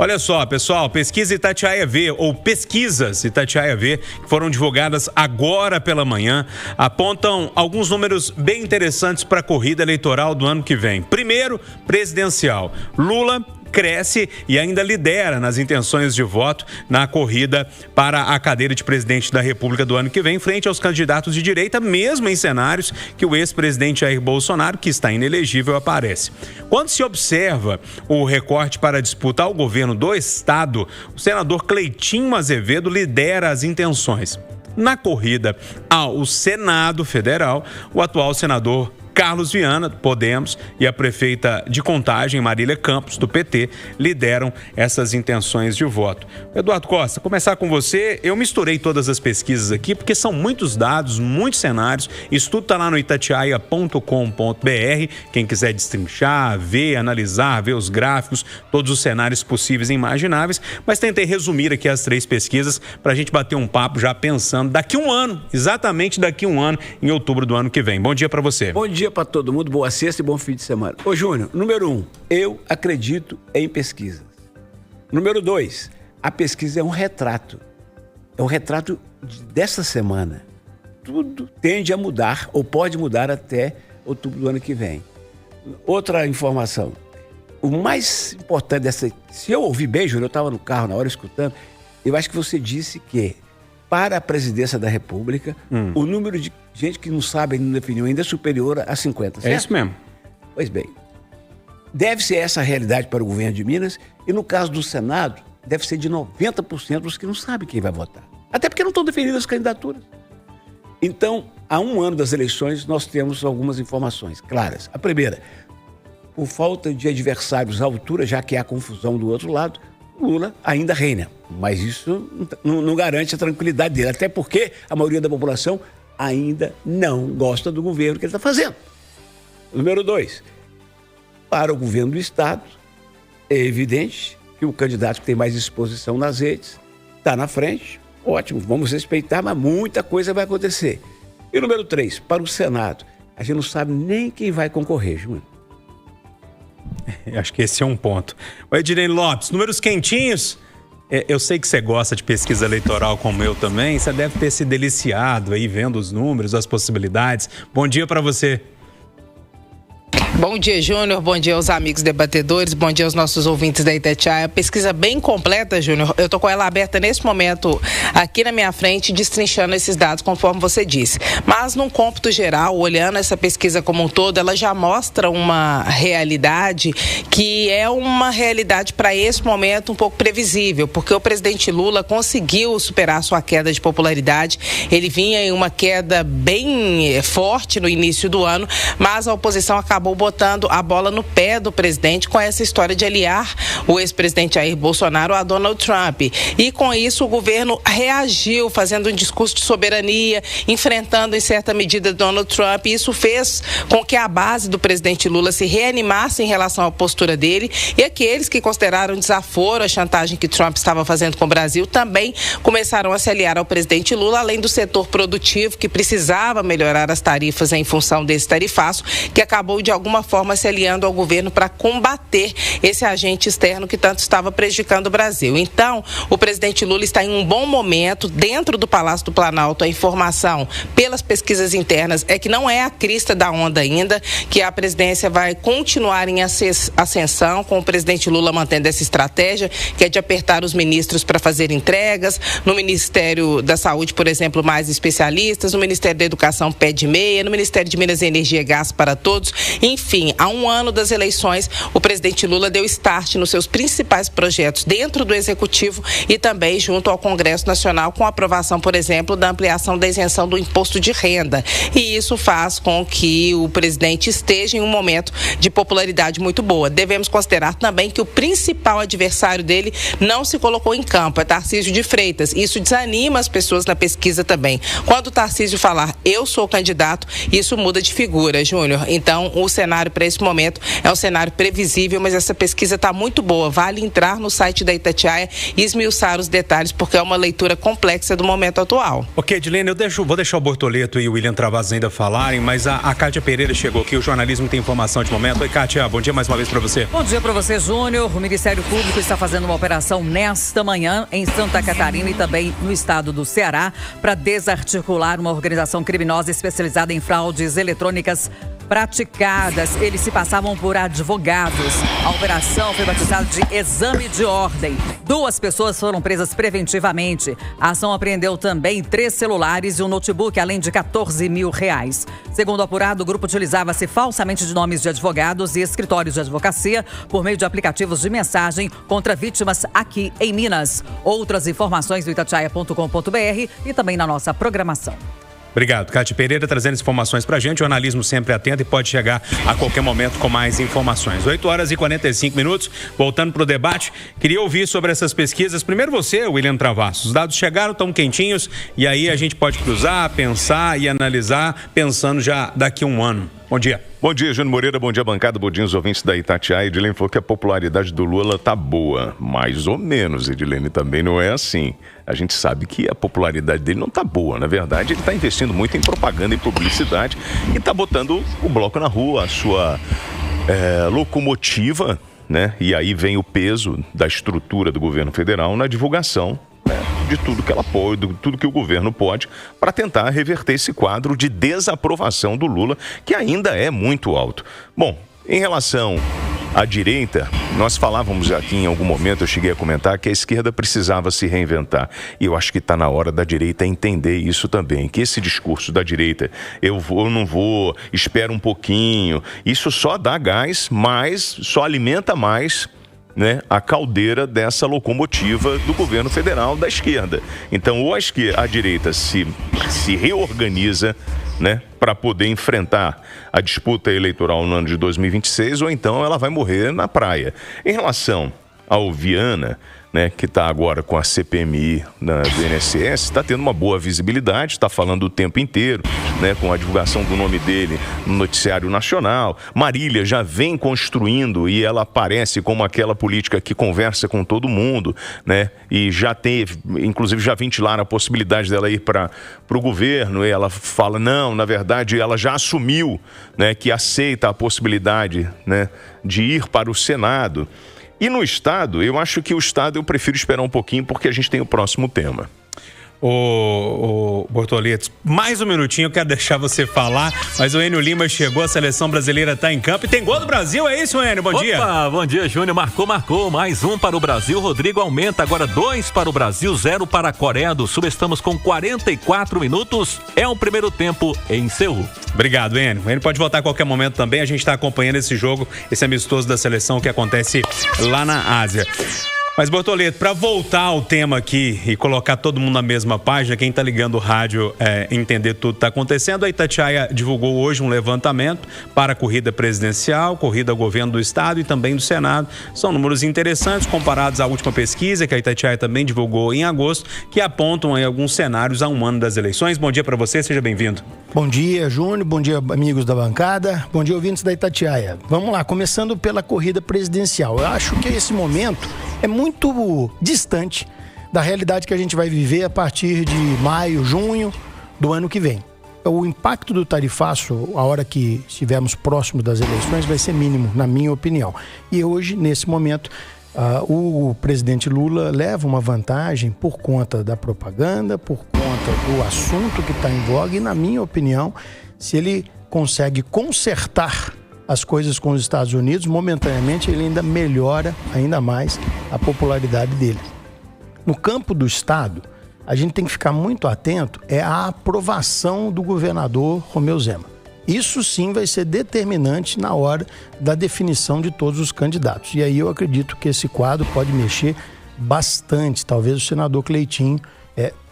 Olha só, pessoal, pesquisas Itatiaia V, que foram divulgadas agora pela manhã, apontam alguns números bem interessantes para a corrida eleitoral do ano que vem. Primeiro, presidencial. Lula cresce e ainda lidera nas intenções de voto na corrida para a cadeira de presidente da República do ano que vem, frente aos candidatos de direita, mesmo em cenários que o ex-presidente Jair Bolsonaro, que está inelegível, aparece. Quando se observa o recorte para a disputa ao governo do estado, o senador Cleitinho Azevedo lidera as intenções. Na corrida ao Senado Federal, o atual senador Carlos Viana, do Podemos, e a prefeita de Contagem, Marília Campos, do PT, lideram essas intenções de voto. Eduardo Costa, começar com você. Eu misturei todas as pesquisas aqui porque são muitos dados, muitos cenários. Isso tudo está lá no itatiaia.com.br. Quem quiser destrinchar, ver, analisar, ver os gráficos, todos os cenários possíveis e imagináveis. Mas tentei resumir aqui as 3 pesquisas para a gente bater um papo já pensando daqui a um ano, exatamente daqui a um ano, em outubro do ano que vem. Bom dia para você. Bom dia para todo mundo, boa sexta e bom fim de semana. Ô Júnior, número 1, eu acredito em pesquisas. Número 2, a pesquisa é um retrato. É um retrato dessa semana. Tudo tende a mudar ou pode mudar até outubro do ano que vem. Outra informação, o mais importante dessa... Se eu ouvi bem, Júnior, eu estava no carro na hora escutando, eu acho que você disse que para a presidência da República, o número de gente que não sabe, não definiu ainda, é superior a 50, certo? É isso mesmo. Pois bem, deve ser essa a realidade para o governo de Minas e no caso do Senado, deve ser de 90% dos que não sabem quem vai votar. Até porque não estão definidas as candidaturas. Então, há um ano das eleições, nós temos algumas informações claras. A primeira, por falta de adversários à altura, já que há confusão do outro lado, Lula ainda reina, mas isso não garante a tranquilidade dele, até porque a maioria da população ainda não gosta do governo que ele está fazendo. Número 2, para o governo do estado, é evidente que o candidato que tem mais exposição nas redes está na frente, ótimo, vamos respeitar, mas muita coisa vai acontecer. E número 3, para o Senado, a gente não sabe nem quem vai concorrer, Júnior. Acho que esse é um ponto. O Ednei Lopes, números quentinhos. Eu sei que você gosta de pesquisa eleitoral como eu também. Você deve ter se deliciado aí vendo os números, as possibilidades. Bom dia para você. Bom dia, Júnior. Bom dia aos amigos debatedores. Bom dia aos nossos ouvintes da Itatiaia. Pesquisa bem completa, Júnior. Eu tô com ela aberta nesse momento aqui na minha frente, destrinchando esses dados, conforme você disse. Mas, num cômputo geral, olhando essa pesquisa como um todo, ela já mostra uma realidade que é uma realidade para esse momento um pouco previsível, porque o presidente Lula conseguiu superar sua queda de popularidade. Ele vinha em uma queda bem forte no início do ano, mas a oposição acabou botando a bola no pé do presidente com essa história de aliar o ex-presidente Jair Bolsonaro a Donald Trump. E com isso o governo reagiu, fazendo um discurso de soberania, enfrentando em certa medida Donald Trump. E isso fez com que a base do presidente Lula se reanimasse em relação à postura dele, e aqueles que consideraram desaforo a chantagem que Trump estava fazendo com o Brasil também começaram a se aliar ao presidente Lula, além do setor produtivo, que precisava melhorar as tarifas em função desse tarifaço, que acabou de alguma forma se aliando ao governo para combater esse agente externo que tanto estava prejudicando o Brasil. Então, o presidente Lula está em um bom momento. Dentro do Palácio do Planalto, a informação pelas pesquisas internas é que não é a crista da onda ainda, que a presidência vai continuar em ascensão, com o presidente Lula mantendo essa estratégia, que é de apertar os ministros para fazer entregas. No Ministério da Saúde, por exemplo, mais especialistas. No Ministério da Educação, pé de meia. No Ministério de Minas e Energia, gás para todos. Enfim, há um ano das eleições, o presidente Lula deu start nos seus principais projetos dentro do Executivo e também junto ao Congresso Nacional, com a aprovação, por exemplo, da ampliação da isenção do imposto de renda. E isso faz com que o presidente esteja em um momento de popularidade muito boa. Devemos considerar também que o principal adversário dele não se colocou em campo, é Tarcísio de Freitas. Isso desanima as pessoas na pesquisa também. Quando o Tarcísio falar, eu sou candidato, isso muda de figura, Júnior. Então, o Senado cenário para esse momento é um cenário previsível, mas essa pesquisa está muito boa. Vale entrar no site da Itatiaia e esmiuçar os detalhes, porque é uma leitura complexa do momento atual. Ok, Edilene, vou deixar o Bortoleto e o William Travassos ainda falarem, mas a Kátia Pereira chegou aqui, o jornalismo tem informação de momento. Oi, Kátia, bom dia mais uma vez para você. Bom dia para você, Júnior. O Ministério Público está fazendo uma operação nesta manhã em Santa Catarina e também no estado do Ceará para desarticular uma organização criminosa especializada em fraudes eletrônicas praticadas. Eles se passavam por advogados. A operação foi batizada de Exame de Ordem. 2 pessoas foram presas preventivamente. A ação apreendeu também 3 celulares e um notebook, além de R$14 mil. Segundo o apurado, o grupo utilizava-se falsamente de nomes de advogados e escritórios de advocacia por meio de aplicativos de mensagem contra vítimas aqui em Minas. Outras informações do itatiaia.com.br e também na nossa programação. Obrigado, Kátia Pereira, trazendo informações pra gente. Jornalismo sempre atento e pode chegar a qualquer momento com mais informações. 8h45. Voltando pro debate, queria ouvir sobre essas pesquisas. Primeiro você, William Travassos. Os dados chegaram, estão quentinhos, e aí a gente pode cruzar, pensar e analisar, pensando já daqui a um ano. Bom dia. Bom dia, Júnior Moreira, bom dia, bancada, bom dia, os ouvintes da Itatiaia. Edilene falou que a popularidade do Lula tá boa, mais ou menos, Edilene, também não é assim. A gente sabe que a popularidade dele não tá boa, na verdade ele tá investindo muito em propaganda e publicidade e tá botando o bloco na rua, a sua locomotiva, né? E aí vem o peso da estrutura do governo federal na divulgação, né, de tudo que ela pode, de tudo que o governo pode, para tentar reverter esse quadro de desaprovação do Lula, que ainda é muito alto. Bom, em relação à direita, nós falávamos aqui em algum momento, eu cheguei a comentar que a esquerda precisava se reinventar. E eu acho que está na hora da direita entender isso também, que esse discurso da direita, eu não vou, espera um pouquinho, isso só dá gás, mas só alimenta mais, né, a caldeira dessa locomotiva do governo federal da esquerda. Então, ou a direita se reorganiza, né, para poder enfrentar a disputa eleitoral no ano de 2026, ou então ela vai morrer na praia. Em relação ao Viana, né, que está agora com a CPMI do INSS, está tendo uma boa visibilidade, está falando o tempo inteiro, né, com a divulgação do nome dele no noticiário nacional. Marília já vem construindo e ela aparece como aquela política que conversa com todo mundo, né, e já teve, inclusive já ventilaram a possibilidade dela ir para o governo, e ela fala, não, na verdade ela já assumiu, né, que aceita a possibilidade, né, de ir para o Senado. E no Estado, eu acho que o Estado eu prefiro esperar um pouquinho, porque a gente tem o próximo tema. Ô Bortoleto, mais um minutinho, eu quero deixar você falar, mas o Enio Lima chegou, a seleção brasileira está em campo e tem gol do Brasil, é isso, Enio? Bom dia. Bom dia, Júnior, marcou, mais um para o Brasil, Rodrigo aumenta, agora 2 para o Brasil, 0 para a Coreia do Sul, estamos com 44 minutos, é o primeiro tempo em Seul. Obrigado, Enio. O Enio pode voltar a qualquer momento também, a gente está acompanhando esse jogo, esse amistoso da seleção que acontece lá na Ásia. Mas, Bortoleto, para voltar ao tema aqui e colocar todo mundo na mesma página, quem está ligando o rádio entender tudo que está acontecendo, a Itatiaia divulgou hoje um levantamento para a corrida presidencial, corrida ao governo do Estado e também do Senado. São números interessantes comparados à última pesquisa que a Itatiaia também divulgou em agosto, que apontam aí alguns cenários a um ano das eleições. Bom dia para você, seja bem-vindo. Bom dia, Júnior, bom dia, amigos da bancada, bom dia, ouvintes da Itatiaia. Vamos lá, começando pela corrida presidencial. Eu acho que esse momento é muito distante da realidade que a gente vai viver a partir de maio, junho do ano que vem. O impacto do tarifaço, a hora que estivermos próximo das eleições, vai ser mínimo, na minha opinião. E hoje, nesse momento, o presidente Lula leva uma vantagem por conta da propaganda, por conta do assunto que está em voga e, na minha opinião, se ele consegue consertar as coisas com os Estados Unidos, momentaneamente ele ainda melhora ainda mais a popularidade dele. No campo do Estado, a gente tem que ficar muito atento à aprovação do governador Romeu Zema. Isso sim vai ser determinante na hora da definição de todos os candidatos. E aí eu acredito que esse quadro pode mexer bastante. Talvez o senador Cleitinho,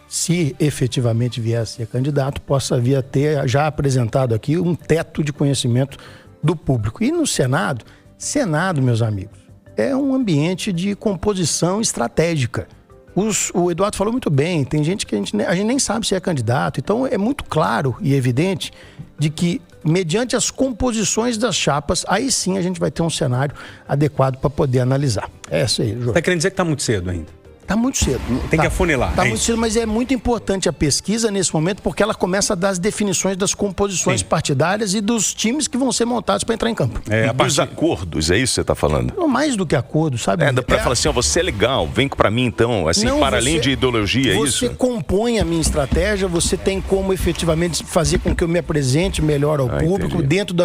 se efetivamente vier a ser candidato, possa vir a ter já apresentado aqui um teto de conhecimento do público. E no Senado, meus amigos, é um ambiente de composição estratégica. O Eduardo falou muito bem, tem gente que a gente nem sabe se é candidato, então é muito claro e evidente de que mediante as composições das chapas, aí sim a gente vai ter um cenário adequado para poder analisar. É isso aí, Jô. Tá querendo dizer que tá muito cedo ainda? Tá muito cedo. Tem que afunilar. Tá muito cedo, mas é muito importante a pesquisa nesse momento, porque ela começa a dar as definições das composições partidárias e dos times que vão ser montados para entrar em campo. Dos acordos, é isso que você está falando? Não, mais do que acordo, sabe? Dá para falar assim, você é legal, vem para mim então, assim, não, além de ideologia, é isso? Você compõe a minha estratégia, você tem como efetivamente fazer com que eu me apresente melhor ao público, entendi. Dentro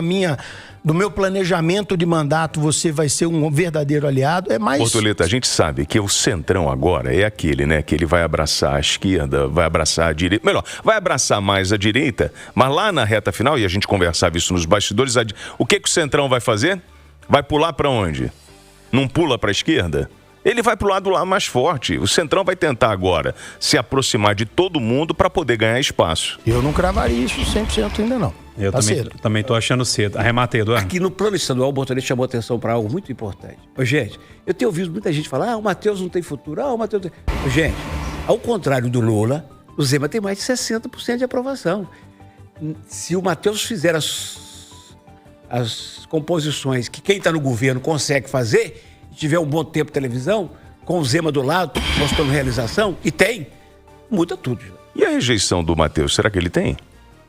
do meu planejamento de mandato, você vai ser um verdadeiro aliado. É mais... Bortoleta, a gente sabe que o centrão agora é aquele, né? Que ele vai abraçar a esquerda, vai abraçar a direita. Melhor, vai abraçar mais a direita, mas lá na reta final, e a gente conversava isso nos bastidores, o que o centrão vai fazer? Vai pular para onde? Não pula para a esquerda? Ele vai para o lado lá mais forte. O centrão vai tentar agora se aproximar de todo mundo para poder ganhar espaço. Eu não cravaria isso 100% ainda não. Eu também estou achando cedo. Arrematei, Eduardo. Aqui no plano estadual, o Bortolete chamou atenção para algo muito importante. Gente, eu tenho ouvido muita gente falar, o Matheus não tem futuro, o Matheus tem... Gente, ao contrário do Lula, o Zema tem mais de 60% de aprovação. Se o Matheus fizer as composições que quem está no governo consegue fazer, e tiver um bom tempo de televisão, com o Zema do lado, mostrando realização, e tem, muda tudo. E a rejeição do Matheus, será que ele tem?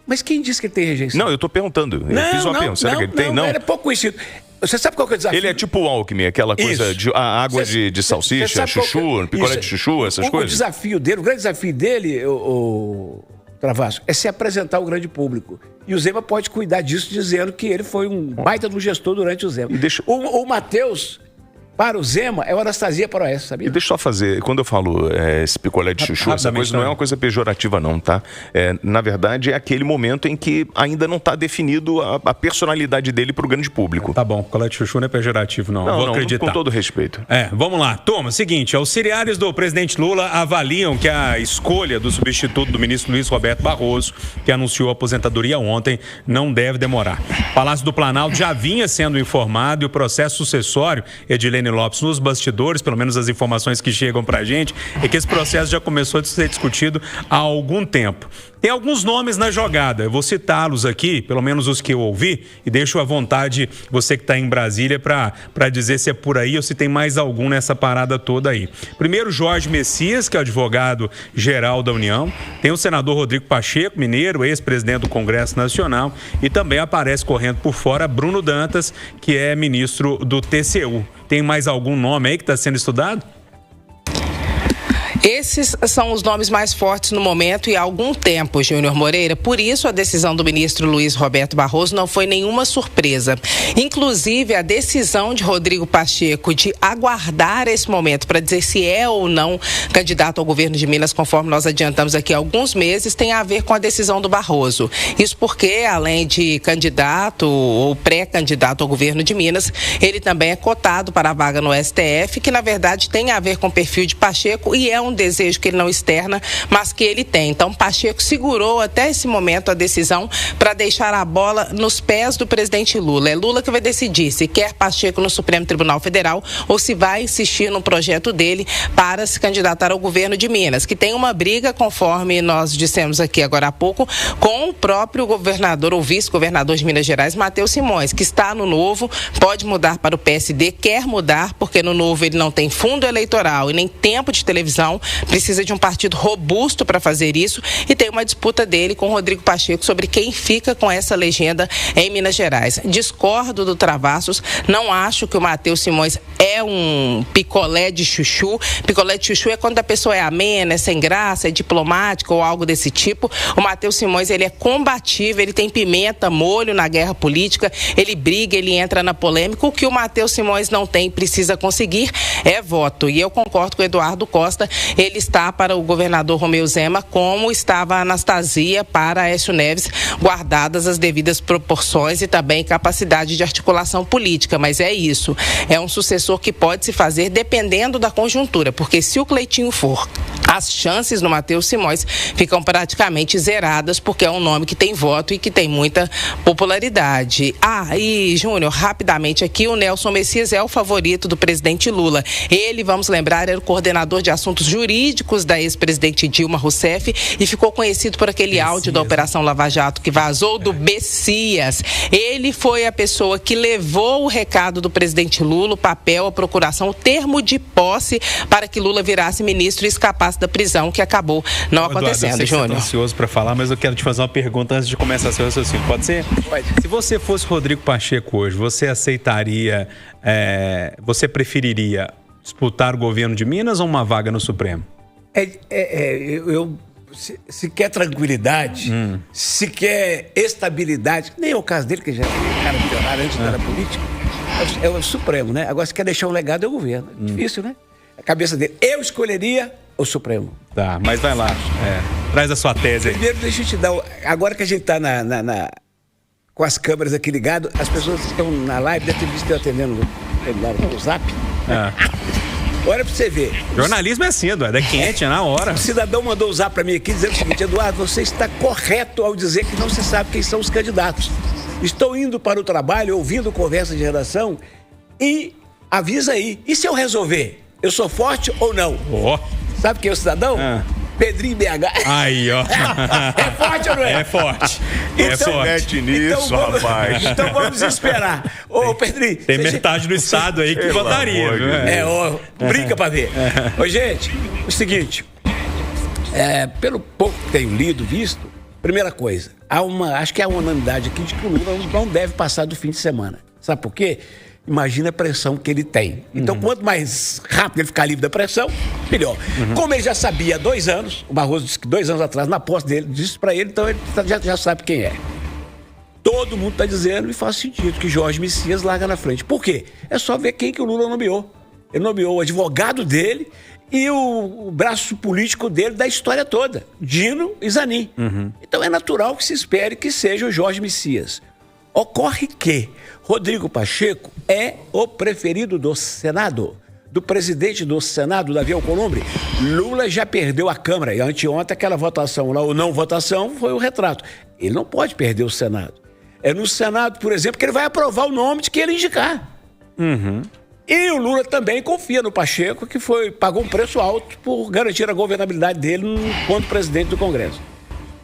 Mas quem disse que ele tem rejeição? Não, eu tô perguntando. Eu fiz uma pergunta. Será que ele tem? Não. Ele é pouco conhecido. Você sabe qual que é o desafio? Ele é tipo o Alckmin, aquela coisa de água de salsicha, chuchu, picolé de chuchu, essas coisas? O desafio dele, o grande desafio dele, o Travasco, é se apresentar ao grande público. E o Zema pode cuidar disso, dizendo que ele foi um baita do gestor durante o Zema. O Matheus... Para o Zema, é uma Anastasia para o Oeste, sabia? E deixa eu só fazer, quando eu falo esse picolé de chuchu, essa coisa não é uma coisa pejorativa não, tá? Na verdade, é aquele momento em que ainda não está definido a personalidade dele para o grande público. Tá bom, picolé de chuchu não é pejorativo não, vou acreditar. Com todo respeito. Vamos lá, Toma, seguinte, auxiliares do presidente Lula avaliam que a escolha do substituto do ministro Luiz Roberto Barroso, que anunciou a aposentadoria ontem, não deve demorar. O Palácio do Planalto já vinha sendo informado e o processo sucessório, Edilene Lopes, nos bastidores, pelo menos as informações que chegam pra gente, é que esse processo já começou a ser discutido há algum tempo. Tem alguns nomes na jogada, eu vou citá-los aqui, pelo menos os que eu ouvi, e deixo à vontade você que está em Brasília para dizer se é por aí ou se tem mais algum nessa parada toda aí. Primeiro, Jorge Messias, que é o advogado-geral da União, tem o senador Rodrigo Pacheco, mineiro, ex-presidente do Congresso Nacional, e também aparece correndo por fora Bruno Dantas, que é ministro do TCU. Tem mais algum nome aí que está sendo estudado? Esses são os nomes mais fortes no momento e há algum tempo, Júnior Moreira. Por isso, a decisão do ministro Luiz Roberto Barroso não foi nenhuma surpresa. Inclusive, a decisão de Rodrigo Pacheco de aguardar esse momento para dizer se é ou não candidato ao governo de Minas, conforme nós adiantamos aqui há alguns meses, tem a ver com a decisão do Barroso. Isso porque, além de candidato ou pré-candidato ao governo de Minas, ele também é cotado para a vaga no STF, que na verdade tem a ver com o perfil de Pacheco e é um desejo que ele não externa, mas que ele tem. Então, Pacheco segurou até esse momento a decisão para deixar a bola nos pés do presidente Lula. É Lula que vai decidir se quer Pacheco no Supremo Tribunal Federal ou se vai insistir no projeto dele para se candidatar ao governo de Minas, que tem uma briga, conforme nós dissemos aqui agora há pouco, com o próprio governador ou vice-governador de Minas Gerais, Matheus Simões, que está no Novo, pode mudar para o PSD, quer mudar, porque no Novo ele não tem fundo eleitoral e nem tempo de televisão, precisa de um partido robusto para fazer isso e tem uma disputa dele com o Rodrigo Pacheco sobre quem fica com essa legenda em Minas Gerais. Discordo do Travassos, não acho que o Matheus Simões é um picolé de chuchu. Picolé de chuchu é quando a pessoa é amena, é sem graça, é diplomática ou algo desse tipo. O Matheus Simões, ele é combativo, ele tem pimenta, molho na guerra política, ele briga, ele entra na polêmica. O que o Matheus Simões não tem, precisa conseguir, é voto. E eu concordo com o Eduardo Costa, ele está para o governador Romeu Zema, como estava a Anastasia para Aécio Neves, guardadas as devidas proporções e também capacidade de articulação política. Mas é isso, é um sucessor que pode se fazer dependendo da conjuntura, porque se o Cleitinho for, as chances no Matheus Simões ficam praticamente zeradas, porque é um nome que tem voto e que tem muita popularidade. E Júnior, rapidamente aqui, o Nelson Messias é o favorito do presidente Lula. Ele, vamos lembrar, era o coordenador de assuntos jurídicos jurídicos da ex-presidente Dilma Rousseff e ficou conhecido por aquele áudio da Operação Lava Jato que vazou do Bessias. Ele foi a pessoa que levou o recado do presidente Lula, o papel, a procuração, o termo de posse para que Lula virasse ministro e escapasse da prisão, que acabou não acontecendo, Júnior. Eu estou ansioso para falar, mas eu quero te fazer uma pergunta antes de começar seu raciocínio. Pode ser? Pode. Se você fosse Rodrigo Pacheco hoje, você aceitaria, você preferiria disputar o governo de Minas ou uma vaga no Supremo? Se quer tranquilidade, se quer estabilidade, nem é o caso dele, que já era cara milionário antes da política, é o Supremo, né? Agora, se quer deixar um legado, é o governo. É difícil, né? A cabeça dele. Eu escolheria o Supremo. Tá, mas vai lá. Traz a sua tese aí. Primeiro, deixa eu te dar... Agora que a gente está com as câmeras aqui ligadas, as pessoas que estão na live devem ter visto eu atendendo o Zap. Olha pra você ver. Jornalismo é assim, Eduardo, é quente, é na hora. O cidadão mandou usar pra mim aqui dizendo o seguinte: Eduardo, você está correto ao dizer que não se sabe quem são os candidatos. Estou indo para o trabalho, ouvindo conversa de redação e avisa aí. E se eu resolver? Eu sou forte ou não? Sabe quem é o cidadão? Pedrinho BH. Aí, ó. É forte ou não é? É forte. Mete nisso, rapaz. Então vamos esperar. Ô, Pedrinho. Tem metade do estado aí que votaria. Brinca pra ver. Ô, gente, o seguinte. Pelo pouco que tenho lido, visto, primeira coisa, acho que há uma unanimidade aqui de que o Lula não deve passar do fim de semana. Sabe por quê? Imagina a pressão que ele tem. Então, quanto mais rápido ele ficar livre da pressão, melhor. Como ele já sabia há 2 anos, o Barroso disse que 2 anos atrás, na posse dele, disse pra ele, então ele já sabe quem é. Todo mundo está dizendo, e faz sentido, que Jorge Messias larga na frente. Por quê? É só ver quem que o Lula nomeou. Ele nomeou o advogado dele e o braço político dele da história toda, Dino e Zanin. Então é natural que se espere que seja o Jorge Messias. Ocorre que Rodrigo Pacheco é o preferido do Senado, do presidente do Senado, Davi Alcolumbre. Lula já perdeu a Câmara, e anteontem aquela votação lá, ou não votação, foi o retrato. Ele não pode perder o Senado. É no Senado, por exemplo, que ele vai aprovar o nome de quem ele indicar. E o Lula também confia no Pacheco, que pagou um preço alto por garantir a governabilidade dele enquanto presidente do Congresso.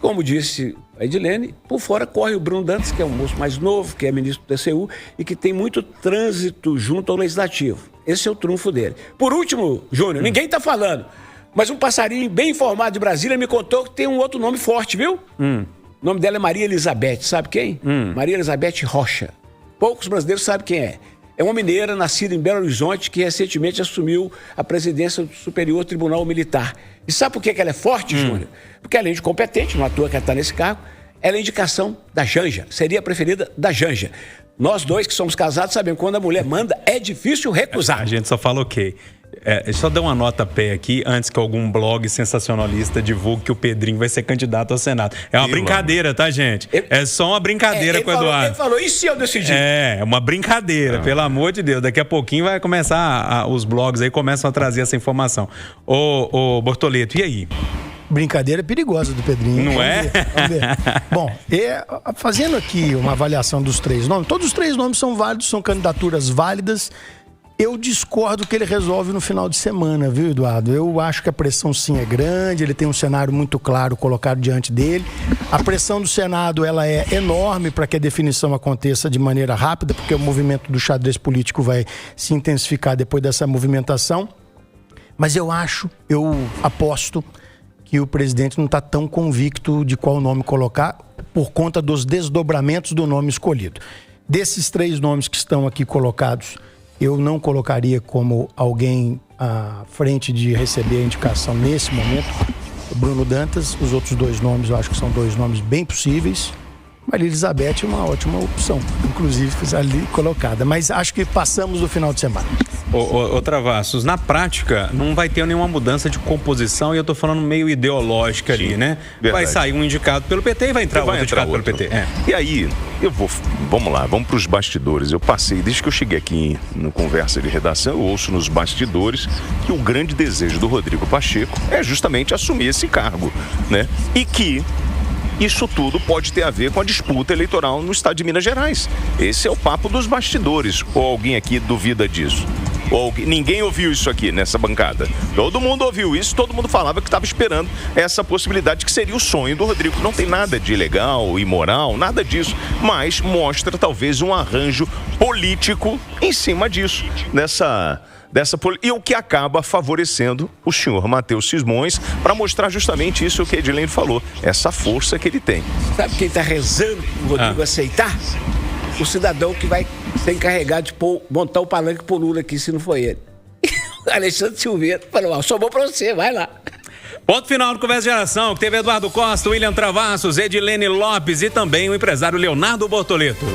Como disse a Edilene, por fora corre o Bruno Dantas, que é um moço mais novo, que é ministro do TCU e que tem muito trânsito junto ao Legislativo. Esse é o trunfo dele. Por último, Júnior, ninguém está falando, mas um passarinho bem informado de Brasília me contou que tem um outro nome forte, viu? O nome dela é Maria Elizabeth, sabe quem? Maria Elizabeth Rocha. Poucos brasileiros sabem quem é. É uma mineira nascida em Belo Horizonte que recentemente assumiu a presidência do Superior Tribunal Militar. E sabe por que ela é forte, Júnior? Porque além de competente, não à toa que ela está nesse cargo, ela é indicação da Janja. Seria a preferida da Janja. Nós dois que somos casados sabemos que quando a mulher manda, é difícil recusar. A gente só fala ok. Só dar uma nota a pé aqui, antes que algum blog sensacionalista divulgue que o Pedrinho vai ser candidato ao Senado. É uma brincadeira, tá, gente? É só uma brincadeira com o Eduardo. Ele falou, e se eu decidir? É uma brincadeira, pelo amor de Deus. Ver. Daqui a pouquinho vai começar, os blogs aí começam a trazer essa informação. Ô Bortoleto, e aí? Brincadeira perigosa do Pedrinho. Não é? Vamos ver. Bom, fazendo aqui uma avaliação dos 3 nomes, todos os 3 nomes são válidos, são candidaturas válidas. Eu discordo que ele resolve no final de semana, viu, Eduardo? Eu acho que a pressão sim é grande, ele tem um cenário muito claro colocado diante dele. A pressão do Senado, ela é enorme para que a definição aconteça de maneira rápida, porque o movimento do xadrez político vai se intensificar depois dessa movimentação. Mas eu aposto que o presidente não está tão convicto de qual nome colocar por conta dos desdobramentos do nome escolhido. Desses 3 nomes que estão aqui colocados, eu não colocaria como alguém à frente de receber a indicação nesse momento o Bruno Dantas. Os outros 2 nomes eu acho que são 2 nomes bem possíveis. Maria Elizabeth é uma ótima opção, inclusive ali colocada. Mas acho que passamos do final de semana. Ô Travassos, na prática não vai ter nenhuma mudança de composição, e eu tô falando meio ideológica ali, né? Verdade. Vai sair um indicado pelo PT e vai entrar outro indicado pelo PT. E aí, vamos para os bastidores. Eu passei, desde que eu cheguei aqui no Conversa de Redação, eu ouço nos bastidores que o grande desejo do Rodrigo Pacheco é justamente assumir esse cargo, né? E que isso tudo pode ter a ver com a disputa eleitoral no estado de Minas Gerais. Esse é o papo dos bastidores. Ou alguém aqui duvida disso? Ninguém ouviu isso aqui nessa bancada. Todo mundo ouviu isso, todo mundo falava que estava esperando essa possibilidade que seria o sonho do Rodrigo. Não tem nada de ilegal, imoral, nada disso, mas mostra talvez um arranjo político em cima disso, e o que acaba favorecendo o senhor Matheus Simões para mostrar justamente isso que a Edilene falou, essa força que ele tem. Sabe quem está rezando o Rodrigo aceitar? O cidadão que vai ser encarregado de montar o palanque pro Lula aqui, se não foi ele. Alexandre Silveira falou, só bom para você, vai lá. Ponto final do Conversa de Geração, que teve Eduardo Costa, William Travassos, Edilene Lopes e também o empresário Leonardo Bortoleto.